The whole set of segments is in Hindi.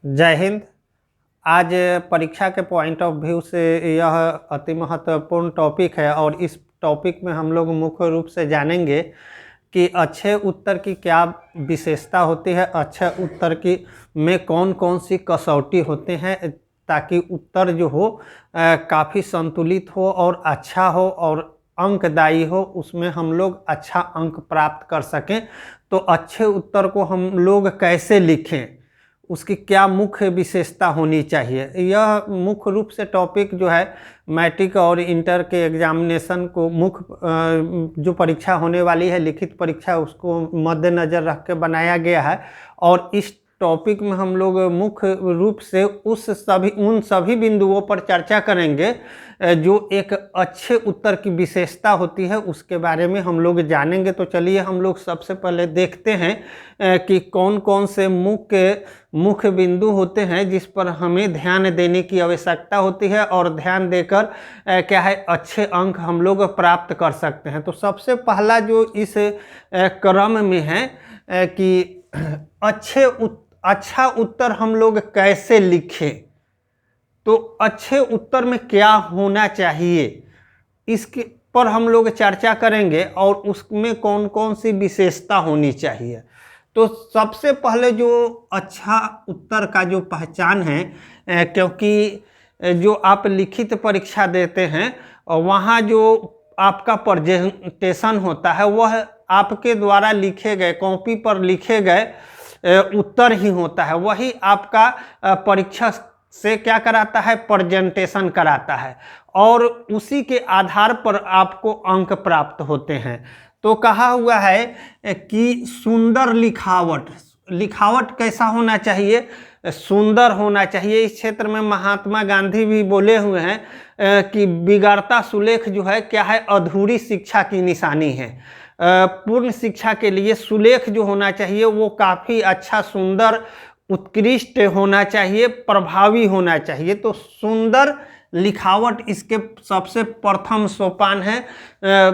जय हिंद। आज परीक्षा के पॉइंट ऑफ व्यू से यह अति महत्वपूर्ण टॉपिक है और इस टॉपिक में हम लोग मुख्य रूप से जानेंगे कि अच्छे उत्तर की क्या विशेषता होती है, अच्छे उत्तर की में कौन कौन सी कसौटी होते हैं ताकि उत्तर जो हो काफ़ी संतुलित हो और अच्छा हो और अंकदायी हो, उसमें हम लोग अच्छा अंक प्राप्त कर सकें। तो अच्छे उत्तर को हम लोग कैसे लिखें, उसकी क्या मुख्य विशेषता होनी चाहिए, यह मुख्य रूप से टॉपिक जो है मैट्रिक और इंटर के एग्जामिनेशन को मुख्य जो परीक्षा होने वाली है लिखित परीक्षा, उसको मद्देनज़र रख के बनाया गया है। और इस टॉपिक में हम लोग मुख्य रूप से उन सभी बिंदुओं पर चर्चा करेंगे जो एक अच्छे उत्तर की विशेषता होती है, उसके बारे में हम लोग जानेंगे। तो चलिए हम लोग सबसे पहले देखते हैं कि कौन कौन से मुख्य बिंदु होते हैं जिस पर हमें ध्यान देने की आवश्यकता होती है और ध्यान देकर क्या है अच्छे अंक हम लोग प्राप्त कर सकते हैं। तो सबसे पहला जो इस क्रम में है कि अच्छा उत्तर हम लोग कैसे लिखें, तो अच्छे उत्तर में क्या होना चाहिए इसके पर हम लोग चर्चा करेंगे और उसमें कौन कौन सी विशेषता होनी चाहिए। तो सबसे पहले जो अच्छा उत्तर का जो पहचान है, क्योंकि जो आप लिखित परीक्षा देते हैं वहाँ जो आपका प्रेजेंटेशन होता है वह आपके द्वारा लिखे गए, कॉपी पर लिखे गए उत्तर ही होता है, वही आपका परीक्षा से क्या कराता है, प्रेजेंटेशन कराता है और उसी के आधार पर आपको अंक प्राप्त होते हैं। तो कहा हुआ है कि सुंदर लिखावट कैसा होना चाहिए, सुंदर होना चाहिए। इस क्षेत्र में महात्मा गांधी भी बोले हुए हैं कि बिगड़ता सुलेख जो है क्या है, अधूरी शिक्षा की निशानी है। पूर्ण शिक्षा के लिए सुलेख जो होना चाहिए वो काफ़ी अच्छा, सुंदर, उत्कृष्ट होना चाहिए, प्रभावी होना चाहिए। तो सुंदर लिखावट इसके सबसे प्रथम सोपान है,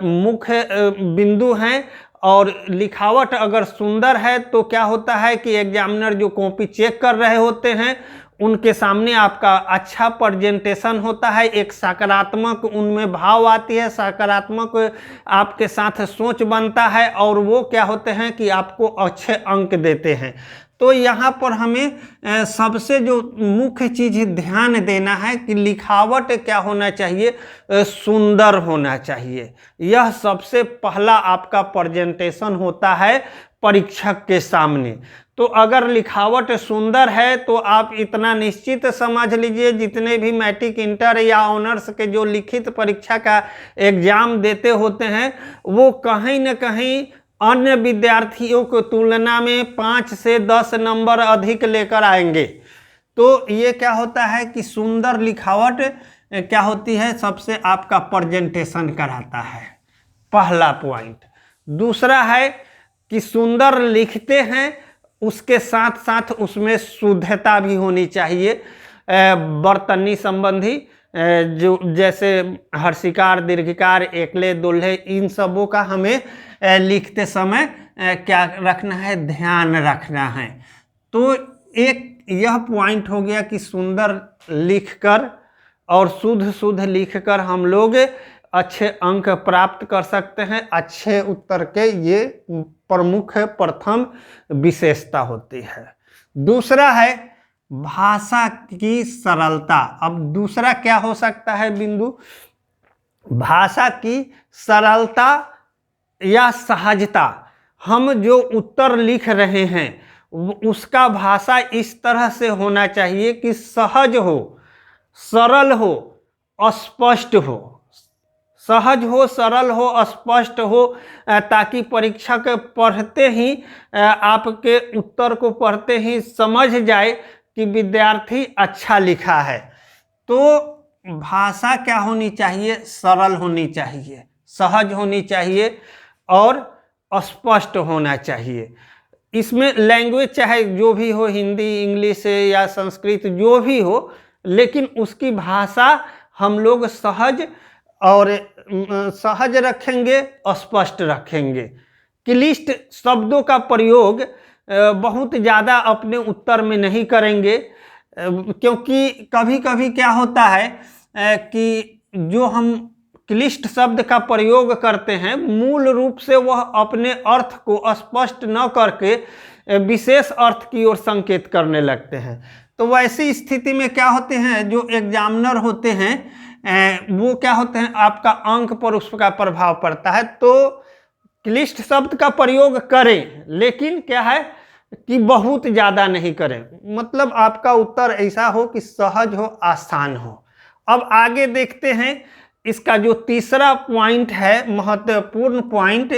मुख्य बिंदु हैं। और लिखावट अगर सुंदर है तो क्या होता है कि एग्जामिनर जो कॉपी चेक कर रहे होते हैं उनके सामने आपका अच्छा प्रेजेंटेशन होता है, एक सकारात्मक उनमें भाव आती है, सकारात्मक आपके साथ सोच बनता है और वो क्या होते हैं कि आपको अच्छे अंक देते हैं। तो यहाँ पर हमें सबसे जो मुख्य चीज़ ध्यान देना है कि लिखावट क्या होना चाहिए, सुंदर होना चाहिए। यह सबसे पहला आपका प्रेजेंटेशन होता है परीक्षक के सामने। तो अगर लिखावट सुंदर है तो आप इतना निश्चित समझ लीजिए, जितने भी मैट्रिक, इंटर या ऑनर्स के जो लिखित परीक्षा का एग्जाम देते होते हैं वो कहीं न कहीं अन्य विद्यार्थियों की तुलना में 5 से 10 नंबर अधिक लेकर आएंगे। तो ये क्या होता है कि सुंदर लिखावट क्या होती है, सबसे आपका प्रेजेंटेशन कराता है, पहला पॉइंट। दूसरा है कि सुंदर लिखते हैं, उसके साथ साथ उसमें शुद्धता भी होनी चाहिए, बर्तनी संबंधी जो जैसे हर्षिकार, दीर्घिकार, एकले, दुल्हे, इन सबों का हमें लिखते समय क्या रखना है, ध्यान रखना है। तो एक यह पॉइंट हो गया कि सुंदर लिखकर और शुद्ध लिखकर हम लोग अच्छे अंक प्राप्त कर सकते हैं। अच्छे उत्तर के ये प्रमुख प्रथम विशेषता होती है। दूसरा है भाषा की सरलता। अब दूसरा क्या हो सकता है बिंदु, भाषा की सरलता या सहजता। हम जो उत्तर लिख रहे हैं उसका भाषा इस तरह से होना चाहिए कि सहज हो, सरल हो, स्पष्ट हो, सहज हो, सरल हो, स्पष्ट हो, ताकि परीक्षक पढ़ते ही आपके उत्तर को पढ़ते ही समझ जाए कि विद्यार्थी अच्छा लिखा है। तो भाषा क्या होनी चाहिए, सरल होनी चाहिए, सहज होनी चाहिए और स्पष्ट होना चाहिए। इसमें लैंग्वेज चाहे जो भी हो, हिंदी, इंग्लिश या संस्कृत जो भी हो, लेकिन उसकी भाषा हम लोग सहज रखेंगे, स्पष्ट रखेंगे। क्लिष्ट शब्दों का प्रयोग बहुत ज़्यादा अपने उत्तर में नहीं करेंगे, क्योंकि कभी कभी क्या होता है कि जो हम क्लिष्ट शब्द का प्रयोग करते हैं मूल रूप से वह अपने अर्थ को स्पष्ट न करके विशेष अर्थ की ओर संकेत करने लगते हैं। तो वैसी स्थिति में क्या होते हैं, जो एग्जामिनर होते हैं वो क्या होते हैं, आपका अंक पर उसका प्रभाव पड़ता है। तो क्लिष्ट शब्द का प्रयोग करें, लेकिन क्या है कि बहुत ज़्यादा नहीं करें, मतलब आपका उत्तर ऐसा हो कि सहज हो, आसान हो। अब आगे देखते हैं इसका जो तीसरा पॉइंट है, महत्वपूर्ण पॉइंट।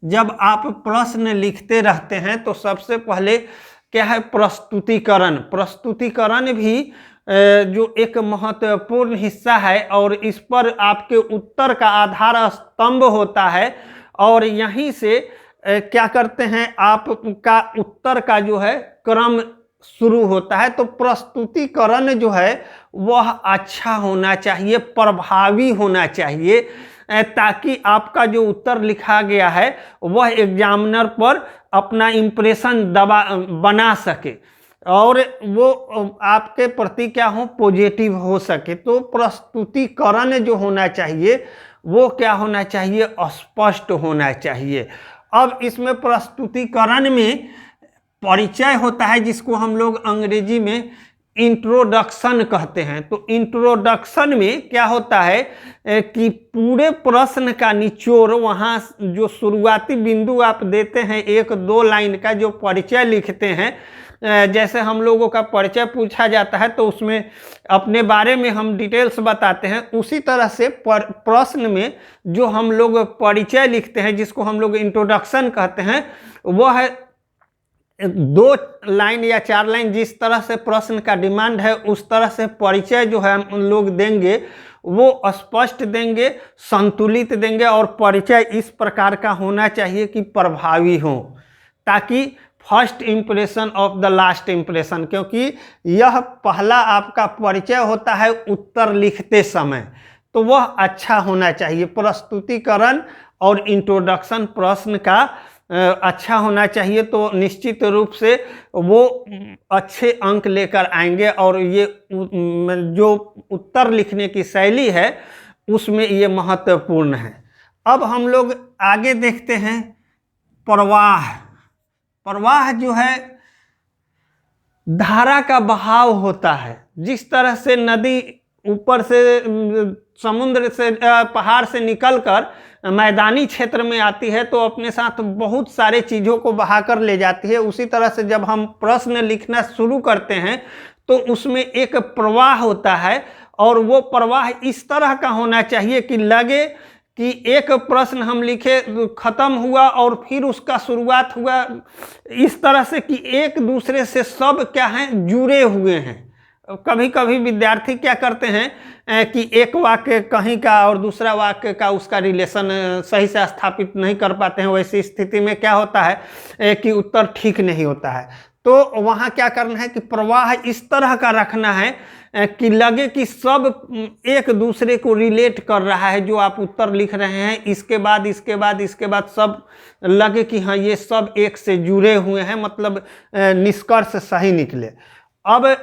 जब आप प्रश्न लिखते रहते हैं तो सबसे पहले क्या है, प्रस्तुतिकरण। प्रस्तुतिकरण भी जो एक महत्वपूर्ण हिस्सा है और इस पर आपके उत्तर का आधार स्तंभ होता है और यहीं से क्या करते हैं, आपका उत्तर का जो है क्रम शुरू होता है। तो प्रस्तुतिकरण जो है वह अच्छा होना चाहिए, प्रभावी होना चाहिए, ताकि आपका जो उत्तर लिखा गया है वह एग्जामिनर पर अपना इम्प्रेशन बना सके और वो आपके प्रति क्या हो, पॉजिटिव हो सके। तो प्रस्तुतिकरण जो होना चाहिए वो क्या होना चाहिए, स्पष्ट होना चाहिए। अब इसमें प्रस्तुतिकरण में परिचय होता है, जिसको हम लोग अंग्रेजी में इंट्रोडक्शन कहते हैं। तो इंट्रोडक्शन में क्या होता है कि पूरे प्रश्न का निचोड़, वहाँ जो शुरुआती बिंदु आप देते हैं, 1-2 लाइन का जो परिचय लिखते हैं, जैसे हम लोगों का परिचय पूछा जाता है तो उसमें अपने बारे में हम डिटेल्स बताते हैं, उसी तरह से प्रश्न में जो हम लोग परिचय लिखते हैं, जिसको हम लोग इंट्रोडक्शन कहते हैं, वह 2 लाइन या 4 लाइन, जिस तरह से प्रश्न का डिमांड है उस तरह से परिचय जो है हम लोग देंगे, वो स्पष्ट देंगे, संतुलित देंगे और परिचय इस प्रकार का होना चाहिए कि प्रभावी हो, ताकि first impression of the last impression, क्योंकि यह पहला आपका परिचय होता है उत्तर लिखते समय, तो वह अच्छा होना चाहिए। प्रस्तुतिकरण और इंट्रोडक्शन प्रश्न का अच्छा होना चाहिए, तो निश्चित रूप से वो अच्छे अंक लेकर आएंगे और ये जो उत्तर लिखने की शैली है उसमें ये महत्वपूर्ण है। अब हम लोग आगे देखते हैं प्रवाह। प्रवाह जो है धारा का बहाव होता है। जिस तरह से नदी ऊपर से समुद्र से पहाड़ से निकलकर मैदानी क्षेत्र में आती है तो अपने साथ बहुत सारे चीज़ों को बहाकर ले जाती है, उसी तरह से जब हम प्रश्न लिखना शुरू करते हैं तो उसमें एक प्रवाह होता है और वो प्रवाह इस तरह का होना चाहिए कि लगे कि एक प्रश्न हम लिखे, खत्म हुआ और फिर उसका शुरुआत हुआ, इस तरह से कि एक दूसरे से सब क्या हैं, जुड़े हुए हैं। कभी कभी विद्यार्थी क्या करते हैं कि एक वाक्य कहीं का और दूसरा वाक्य का उसका रिलेशन सही से स्थापित नहीं कर पाते हैं। वैसी स्थिति में क्या होता है कि उत्तर ठीक नहीं होता है। तो वहाँ क्या करना है कि प्रवाह इस तरह का रखना है कि लगे कि सब एक दूसरे को रिलेट कर रहा है, जो आप उत्तर लिख रहे हैं, इसके बाद इसके बाद इसके बाद सब लगे कि हाँ ये सब एक से जुड़े हुए हैं, मतलब निष्कर्ष सही निकले। अब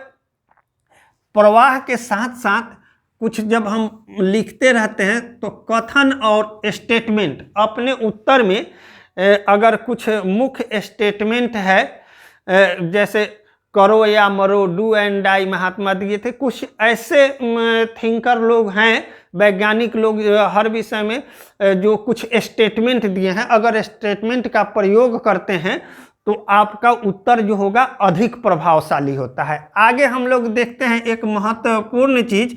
प्रवाह के साथ साथ कुछ जब हम लिखते रहते हैं तो कथन और स्टेटमेंट, अपने उत्तर में अगर कुछ मुख्य स्टेटमेंट है, जैसे करो या मरो, डू एंड डाई महात्मा दिए थे, कुछ ऐसे थिंकर लोग हैं, वैज्ञानिक लोग हर विषय में जो कुछ स्टेटमेंट दिए हैं, अगर स्टेटमेंट का प्रयोग करते हैं तो आपका उत्तर जो होगा अधिक प्रभावशाली होता है। आगे हम लोग देखते हैं एक महत्वपूर्ण चीज़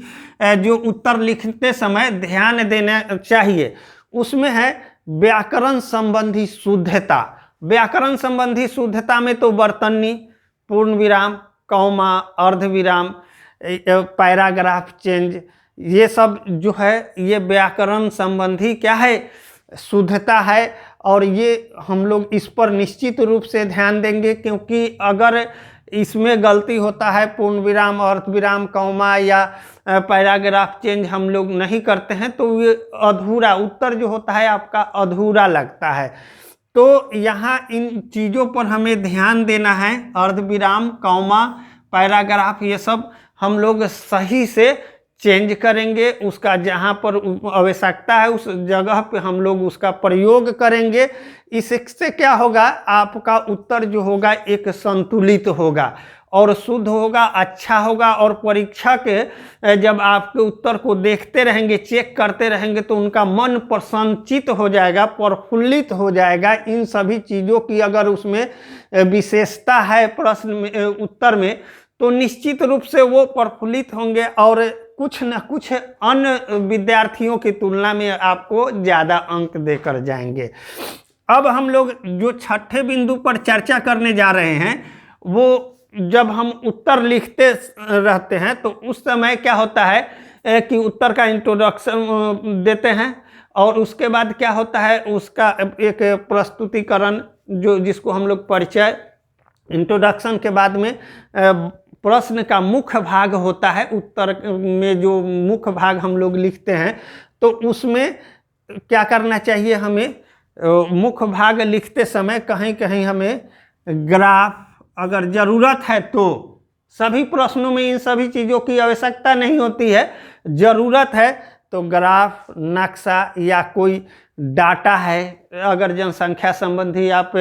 जो उत्तर लिखते समय ध्यान देना चाहिए, उसमें है व्याकरण संबंधी शुद्धता। व्याकरण संबंधी शुद्धता में तो वर्तनी, पूर्ण विराम, कॉमा, अर्ध विराम, पैराग्राफ चेंज, ये सब जो है ये व्याकरण संबंधी क्या है, शुद्धता है। और ये हम लोग इस पर निश्चित रूप से ध्यान देंगे, क्योंकि अगर इसमें गलती होता है, पूर्ण विराम, अर्ध विराम, कॉमा या पैराग्राफ चेंज हम लोग नहीं करते हैं तो ये अधूरा उत्तर जो होता है आपका अधूरा लगता है। तो यहाँ इन चीज़ों पर हमें ध्यान देना है, अर्ध विराम, कॉमा, पैराग्राफ, ये सब हम लोग सही से चेंज करेंगे। उसका जहाँ पर आवश्यकता है उस जगह पे हम लोग उसका प्रयोग करेंगे। इससे क्या होगा, आपका उत्तर जो होगा एक संतुलित होगा और शुद्ध होगा, अच्छा होगा। और परीक्षा के जब आपके उत्तर को देखते रहेंगे, चेक करते रहेंगे, तो उनका मन प्रसन्नचित हो जाएगा, प्रफुल्लित हो जाएगा। इन सभी चीज़ों की अगर उसमें विशेषता है प्रश्न में, उत्तर में, तो निश्चित रूप से वो प्रफुल्लित होंगे और कुछ न कुछ अन्य विद्यार्थियों की तुलना में आपको ज़्यादा अंक देकर जाएंगे। अब हम लोग जो छठे बिंदु पर चर्चा करने जा रहे हैं, वो जब हम उत्तर लिखते रहते हैं तो उस समय क्या होता है कि उत्तर का इंट्रोडक्शन देते हैं और उसके बाद क्या होता है, उसका एक प्रस्तुतिकरण, जो जिसको हम लोग परिचय, इंट्रोडक्शन के बाद में प्रश्न का मुख्य भाग होता है। उत्तर में जो मुख्य भाग हम लोग लिखते हैं, तो उसमें क्या करना चाहिए हमें, मुख्य भाग लिखते समय कहीं कहीं हमें ग्राफ, अगर ज़रूरत है तो, सभी प्रश्नों में इन सभी चीज़ों की आवश्यकता नहीं होती है, ज़रूरत है तो ग्राफ, नक्शा या कोई डाटा है, अगर जनसंख्या संबंधी आप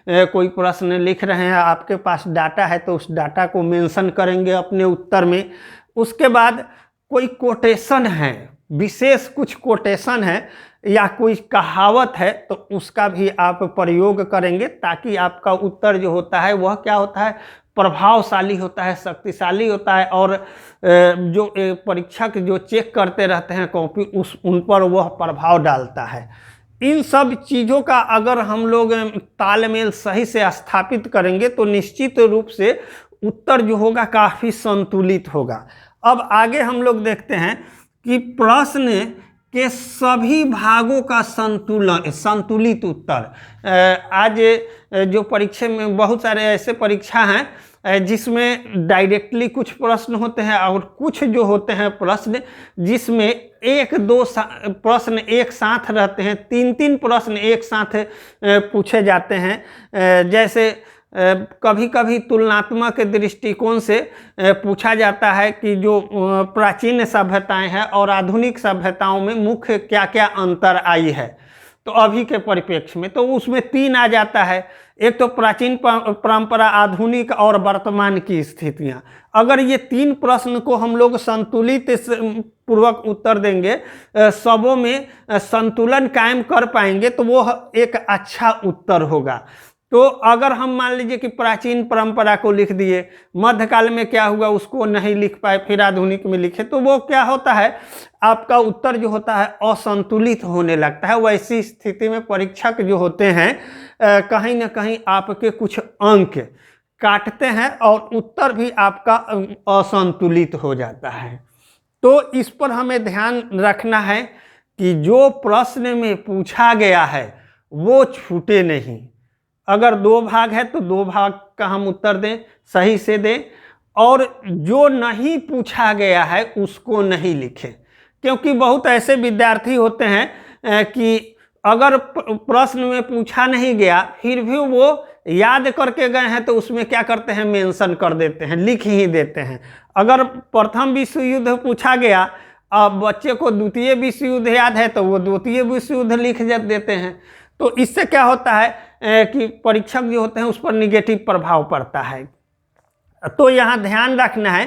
कोई प्रश्न लिख रहे हैं, आपके पास डाटा है, तो उस डाटा को मेंशन करेंगे अपने उत्तर में। उसके बाद कोई कोटेशन है, विशेष कुछ कोटेशन है या कोई कहावत है, तो उसका भी आप प्रयोग करेंगे, ताकि आपका उत्तर जो होता है वह क्या होता है, प्रभावशाली होता है, शक्तिशाली होता है। और जो परीक्षक जो चेक करते रहते हैं कॉपी, उन पर वह प्रभाव डालता है। इन सब चीज़ों का अगर हम लोग तालमेल सही से स्थापित करेंगे तो निश्चित रूप से उत्तर जो होगा काफ़ी संतुलित होगा। अब आगे हम लोग देखते हैं कि प्रश्न के सभी भागों का संतुलित उत्तर। आज जो परीक्षा में बहुत सारे ऐसे परीक्षा हैं जिसमें डायरेक्टली कुछ प्रश्न होते हैं और कुछ जो होते हैं प्रश्न जिसमें एक दो प्रश्न एक साथ रहते हैं, तीन तीन प्रश्न एक साथ पूछे जाते हैं। जैसे कभी कभी तुलनात्मक दृष्टिकोण से पूछा जाता है कि जो प्राचीन सभ्यताएं हैं और आधुनिक सभ्यताओं में मुख्य क्या क्या अंतर आई है, तो अभी के परिप्रेक्ष्य में तो उसमें तीन आ जाता है। एक तो प्राचीन परंपरा, आधुनिक और वर्तमान की स्थितियां। अगर ये तीन प्रश्न को हम लोग संतुलित पूर्वक उत्तर देंगे, सबों में संतुलन कायम कर पाएंगे, तो वो एक अच्छा उत्तर होगा। तो अगर हम मान लीजिए कि प्राचीन परंपरा को लिख दिए, मध्यकाल में क्या हुआ उसको नहीं लिख पाए, फिर आधुनिक में लिखे, तो वो क्या होता है, आपका उत्तर जो होता है असंतुलित होने लगता है। वैसी स्थिति में परीक्षक जो होते हैं कहीं ना कहीं आपके कुछ अंक काटते हैं और उत्तर भी आपका असंतुलित हो जाता है। तो इस पर हमें ध्यान रखना है कि जो प्रश्न में पूछा गया है वो छूटे नहीं। अगर दो भाग है तो दो भाग का हम उत्तर दें, सही से दें, और जो नहीं पूछा गया है उसको नहीं लिखें। क्योंकि बहुत ऐसे विद्यार्थी होते हैं कि अगर प्रश्न में पूछा नहीं गया फिर भी वो याद करके गए हैं, तो उसमें क्या करते हैं, मेंशन कर देते हैं, लिख ही देते हैं। अगर प्रथम विश्व युद्ध पूछा गया, अब बच्चे को द्वितीय विश्व युद्ध याद है, तो वो द्वितीय विश्व युद्ध लिख देते हैं। तो इससे क्या होता है कि परीक्षक जो होते हैं उस पर निगेटिव प्रभाव पड़ता है। तो यहाँ ध्यान रखना है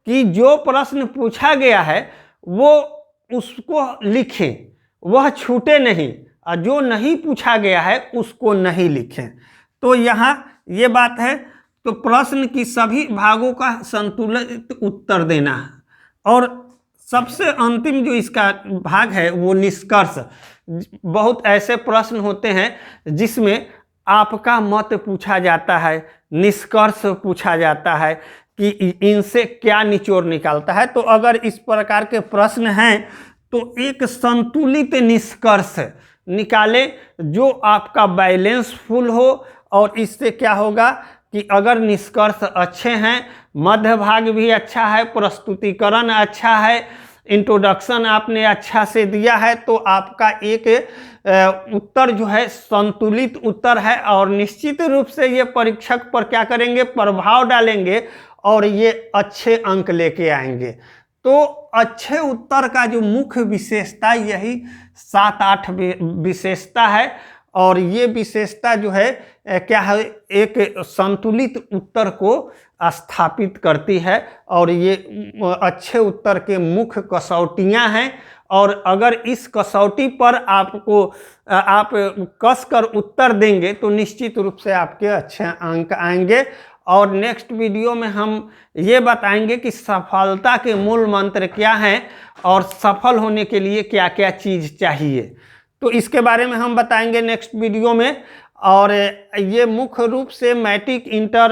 कि जो प्रश्न पूछा गया है वो उसको लिखें, वह छूटे नहीं, और जो नहीं पूछा गया है उसको नहीं लिखें। तो यहाँ ये बात है। तो प्रश्न की सभी भागों का संतुलित उत्तर देना है। और सबसे अंतिम जो इसका भाग है वो निष्कर्ष। बहुत ऐसे प्रश्न होते हैं जिसमें आपका मत पूछा जाता है, निष्कर्ष पूछा जाता है कि इनसे क्या निचोड़ निकालता है। तो अगर इस प्रकार के प्रश्न हैं तो एक संतुलित निष्कर्ष निकाले जो आपका बैलेंसफुल हो। और इससे क्या होगा कि अगर निष्कर्ष अच्छे हैं, मध्य भाग भी अच्छा है, प्रस्तुतिकरण अच्छा है, इंट्रोडक्शन आपने अच्छा से दिया है, तो आपका एक उत्तर जो है संतुलित उत्तर है। और निश्चित रूप से ये परीक्षक पर क्या करेंगे, प्रभाव डालेंगे और ये अच्छे अंक लेके आएंगे। तो अच्छे उत्तर का जो मुख्य विशेषता यही 7-8 विशेषता है, और ये विशेषता जो है क्या है, एक संतुलित उत्तर को स्थापित करती है। और ये अच्छे उत्तर के मुख्य कसौटियां हैं, और अगर इस कसौटी पर आप कस कर उत्तर देंगे तो निश्चित रूप से आपके अच्छे अंक आएंगे। और नेक्स्ट वीडियो में हम ये बताएंगे कि सफलता के मूल मंत्र क्या हैं और सफल होने के लिए क्या क्या चीज़ चाहिए, तो इसके बारे में हम बताएंगे नेक्स्ट वीडियो में। और ये मुख्य रूप से मैट्रिक इंटर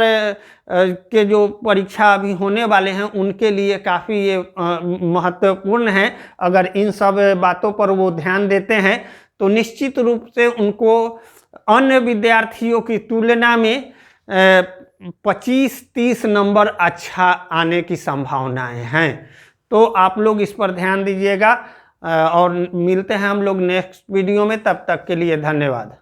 के जो परीक्षा अभी होने वाले हैं उनके लिए काफ़ी ये महत्वपूर्ण है। अगर इन सब बातों पर वो ध्यान देते हैं तो निश्चित रूप से उनको अन्य विद्यार्थियों की तुलना में 25-30 नंबर अच्छा आने की संभावनाएं हैं। तो आप लोग इस पर ध्यान दीजिएगा, और मिलते हैं हम लोग नेक्स्ट वीडियो में। तब तक के लिए धन्यवाद।